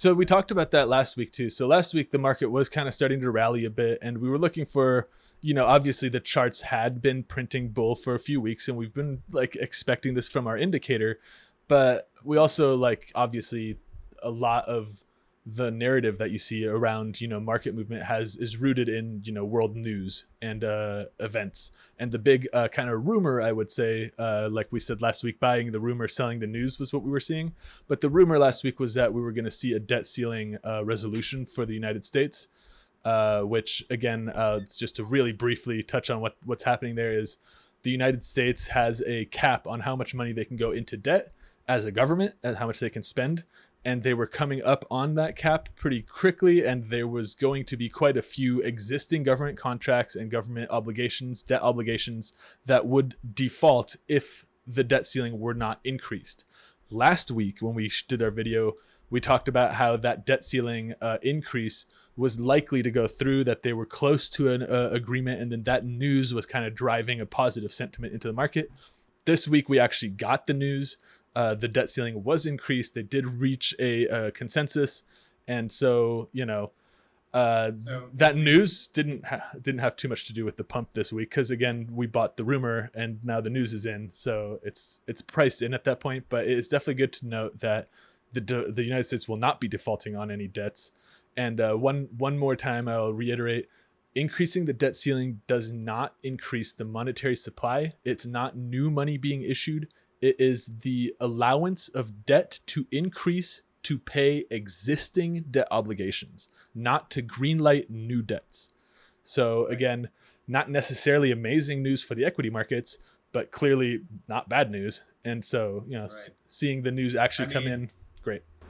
So we talked about that last week too. So last week the market was kind of starting to rally a bit, and we were looking for, obviously the charts had been printing bull for a few weeks, and we've been like expecting this from our indicator, but we also like obviously a lot of the narrative that you see around market movement is rooted in world news and events, and the big kind of rumor, I would say, like we said last week, buying the rumor, selling the news was what we were seeing. But the rumor last week was that we were going to see a debt ceiling resolution for the United States, which again, just to really briefly touch on what's happening there, is the United States has a cap on how much money they can go into debt as a government and how much they can spend. And they were coming up on that cap pretty quickly, and there was going to be quite a few existing government contracts and government obligations, debt obligations, that would default if the debt ceiling were not increased. Last week, when we did our video, we talked about how that debt ceiling increase was likely to go through, that they were close to an agreement, and then that news was kind of driving a positive sentiment into the market. This week, we actually got the news. The debt ceiling was increased. They did reach a consensus, and so that news didn't have too much to do with the pump this week, because again, we bought the rumor and now the news is in, so it's priced in at that point. But it's definitely good to note that the United States will not be defaulting on any debts. And one more time, I'll reiterate: increasing the debt ceiling does not increase the monetary supply. It's not new money being issued. It is the allowance of debt to increase to pay existing debt obligations, not to greenlight new debts. So again, not necessarily amazing news for the equity markets, but clearly not bad news. And so, seeing the news actually come in, great.